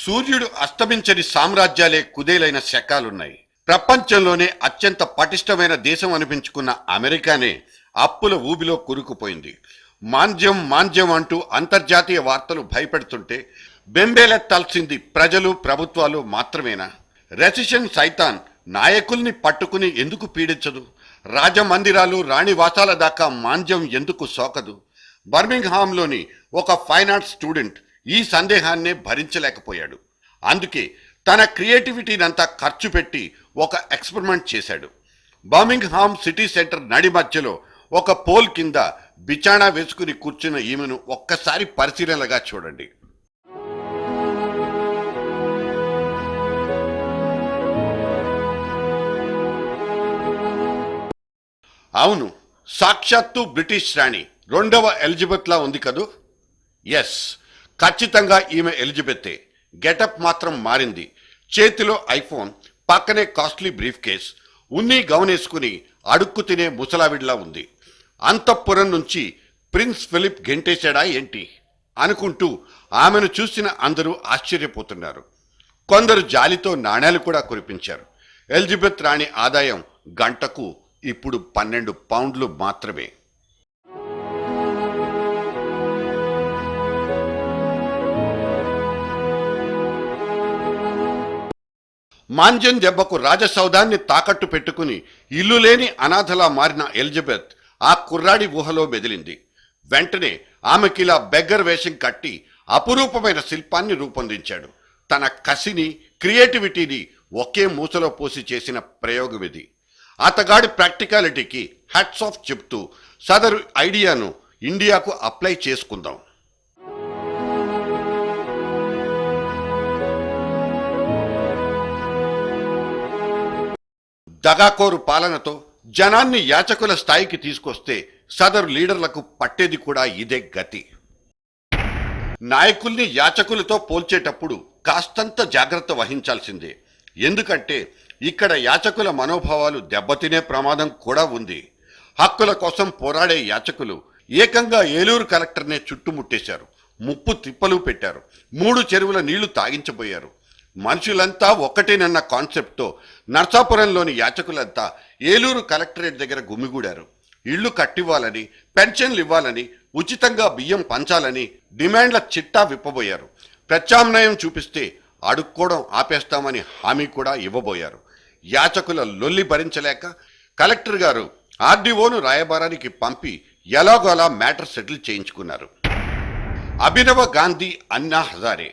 సూర్యుడు అస్తమించని సామ్రాజ్యాలే కుదేలైన శకాలున్నాయి. ప్రపంచంలోనే అత్యంత పటిష్టమైన దేశం అనిపించుకున్న అమెరికానే అప్పుల ఊబిలో కూరుకుపోయింది. మాంద్యం మాంద్యం అంటూ అంతర్జాతీయ వార్తలు భయపెడుతుంటే బెంబేలెత్తాల్సింది ప్రజలు ప్రభుత్వాలు మాత్రమేనా? రెసిషన్ సైతాన్ నాయకుల్ని పట్టుకుని ఎందుకు పీడించదు? రాజమందిరాలు రాణివాసాల దాకా మాంద్యం ఎందుకు సోకదు? బర్మింగ్హామ్లోని ఒక ఫైన్ ఆర్ట్స్ స్టూడెంట్ ఈ సందేహాన్నే భరించలేకపోయాడు. అందుకే తన క్రియేటివిటీనంతా ఖర్చు పెట్టి ఒక ఎక్స్పెరిమెంట్ చేశాడు. బర్మింగ్హామ్ సిటీ సెంటర్ నడి మధ్యలో ఒక పోల్ కింద బిచాణా వేసుకుని కూర్చున్న ఈమెను ఒక్కసారి పరిశీలనగా చూడండి. అవును, సాక్షాత్తు బ్రిటిష్ రాణి 2వ ఎలిజబెత్ లా ఉంది కదూ? ఎస్, ఖచ్చితంగా ఈమె ఎలిజబెత్తే. గెటప్ మాత్రం మారింది. చేతిలో ఐఫోన్, పక్కనే కాస్ట్లీ బ్రీఫ్ కేస్, ఉన్ని గౌనేసుకుని అడుక్కు తినే ముసలావిడ్లా ఉంది. అంతఃపురం నుంచి ప్రిన్స్ ఫిలిప్ గెంటేశాడా ఏంటి అనుకుంటూ ఆమెను చూసిన అందరూ ఆశ్చర్యపోతున్నారు. కొందరు జాలితో నాణేలు కూడా కురిపించారు. ఎలిజబెత్ రాణి ఆదాయం గంటకు ఇప్పుడు 12 పౌండ్లు మాత్రమే. మాంద్యం దెబ్బకు రాజసౌధాన్ని తాకట్టు పెట్టుకుని ఇల్లు లేని అనాథలా మారిన ఎలిజబెత్ ఆ కుర్రాడి ఊహలో మెదిలింది. వెంటనే ఆమెకిలా బెగ్గర్ వేషం కట్టి అపురూపమైన శిల్పాన్ని రూపొందించాడు. తన కసిని, క్రియేటివిటీని ఒకే మూసలో పోసి చేసిన ప్రయోగం ఇది. అతగాడి ప్రాక్టికాలిటీకి హ్యాట్స్ ఆఫ్ చెప్తూ సదరు ఐడియాను ఇండియాకు అప్లై చేసుకుందాం. దగాకోరు పాలనతో జనాన్ని యాచకుల స్థాయికి తీసుకొస్తే సదరు లీడర్లకు పట్టేది కూడా ఇదే గతి. నాయకుల్ని యాచకులతో పోల్చేటప్పుడు కాస్తంత జాగ్రత్త వహించాల్సిందే. ఎందుకంటే ఇక్కడ యాచకుల మనోభావాలు దెబ్బతినే ప్రమాదం కూడా ఉంది. హక్కుల కోసం పోరాడే యాచకులు ఏకంగా ఏలూరు కలెక్టర్నే చుట్టుముట్టేశారు. ముప్పు తిప్పలు పెట్టారు. 3 చెరువుల నీళ్లు తాగించబోయారు. మనుషులంతా ఒక్కటేనన్న కాన్సెప్ట్తో నర్సాపురంలోని యాచకులంతా ఏలూరు కలెక్టరేట్ దగ్గర గుమిగూడారు. ఇళ్లు కట్టివ్వాలని, పెన్షన్లు ఇవ్వాలని, ఉచితంగా బియ్యం పంచాలని డిమాండ్ల చిట్టా విప్పబోయారు. ప్రత్యామ్నాయం చూపిస్తే అడుక్కోవడం ఆపేస్తామని హామీ కూడా ఇవ్వబోయారు. యాచకుల లొల్లి భరించలేక కలెక్టర్ గారు ఆర్డీఓను రాయబారానికి పంపి ఎలాగోలా మ్యాటర్ సెటిల్ చేయించుకున్నారు. అభినవ గాంధీ, అన్నా హజారే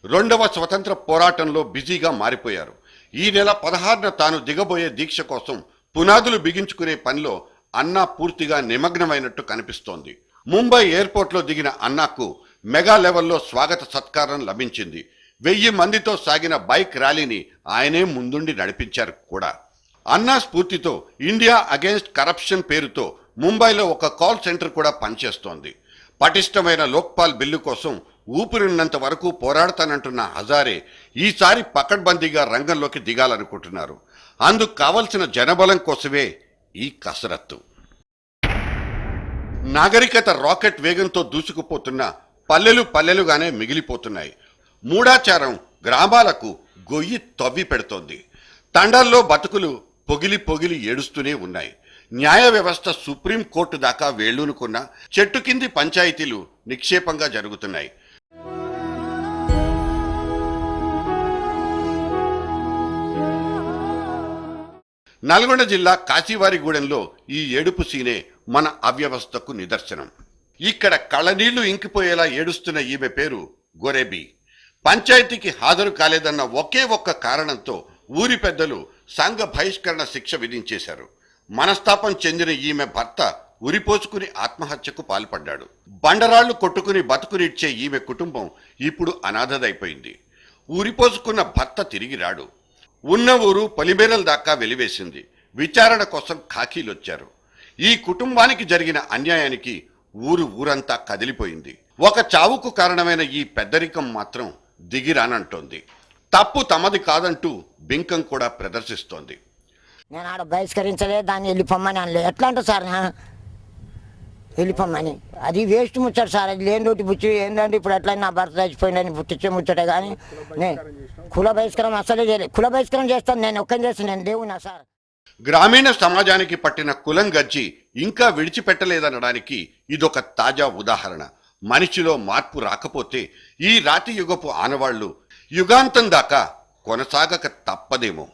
2వ స్వతంత్ర పోరాటంలో బిజీగా మారిపోయారు. ఈ నెల 16న తాను దిగబోయే దీక్ష కోసం పునాదులు బిగించుకునే పనిలో అన్నా పూర్తిగా నిమగ్నమైనట్టు కనిపిస్తోంది. ముంబై ఎయిర్పోర్ట్లో దిగిన అన్నాకు మెగా లెవెల్లో స్వాగత సత్కారం లభించింది. 1000 మందితో సాగిన బైక్ ర్యాలీని ఆయనే ముందుండి నడిపించారు కూడా. అన్నా స్ఫూర్తితో ఇండియా అగెన్స్ట్ కరప్షన్ పేరుతో ముంబైలో ఒక కాల్ సెంటర్ కూడా పనిచేస్తోంది. పటిష్టమైన లోక్పాల్ బిల్లు కోసం ఊపిరినంత వరకు పోరాడతానంటున్న హజారే ఈసారి పకడ్బందీగా రంగంలోకి దిగాలనుకుంటున్నారు. అందుకు కావలసిన జనబలం కోసమే ఈ కసరత్తు. నాగరికత రాకెట్ వేగంతో దూసుకుపోతున్న పల్లెలుగానే మిగిలిపోతున్నాయి. మూఢాచారం గ్రామాలకు గొయ్యి తవ్వి పెడుతోంది. తండాల్లో బతుకులు పొగిలి ఏడుస్తూనే ఉన్నాయి. న్యాయ వ్యవస్థ సుప్రీంకోర్టు దాకా వేళ్లూనుకున్న చెట్టు కింది పంచాయతీలు నిక్షేపంగా జరుగుతున్నాయి. నల్గొండ జిల్లా కాశీవారిగూడెంలో ఈ ఏడుపు సీనే మన అవ్యవస్థకు నిదర్శనం. ఇక్కడ కళ్ళనీళ్లు ఇంకిపోయేలా ఏడుస్తున్న ఈమె పేరు గొరెబి. పంచాయతీకి హాజరు కాలేదన్న ఒకే ఒక్క కారణంతో ఊరి పెద్దలు సంఘ బహిష్కరణ శిక్ష విధించేశారు. మనస్తాపం చెందిన ఈమె భర్త ఉరిపోసుకుని ఆత్మహత్యకు పాల్పడ్డాడు. బండరాళ్లు కొట్టుకుని బతుకునిచ్చే ఈమె కుటుంబం ఇప్పుడు అనాథదైపోయింది. ఊరిపోసుకున్న భర్త తిరిగి రాడు. ఉన్న ఊరు పొలిమేరల దాకా వెలివేసింది. విచారణ కోసం ఖాకీలొచ్చారు. ఈ కుటుంబానికి జరిగిన అన్యాయానికి ఊరంతా కదిలిపోయింది. ఒక చావుకు కారణమైన ఈ పెద్దరికం మాత్రం దిగిరానంటోంది. తప్పు తమది కాదంటూ బింకం కూడా ప్రదర్శిస్తోంది. నేను ఆడ బహిష్కరించలే, దాన్ని వెళ్ళిపోమ్మని అనలే. ఎట్లా అంటారు సార్? వెళ్ళిపోమని. అది వేస్ట్ ముచ్చట సార్, అది లేని రోటి బుచ్చి ఏంటంటే ఇప్పుడు ఎట్లా నా భర్త చచ్చిపోయిందని పుట్టించే ముచ్చట. కానీ నేను కుల బహిష్కరణ అసలే చేయలేదు. కుల బహిష్కరణ చేస్తాను, నేను ఒక్కని చేస్తాను, నేను దేవునా సార్. గ్రామీణ సమాజానికి పట్టిన కులం గజ్జి ఇంకా విడిచిపెట్టలేదనడానికి ఇదొక తాజా ఉదాహరణ. మనిషిలో మార్పు రాకపోతే ఈ రాతి యుగపు ఆనవాళ్లు యుగాంతం దాకా కొనసాగక తప్పదేమో.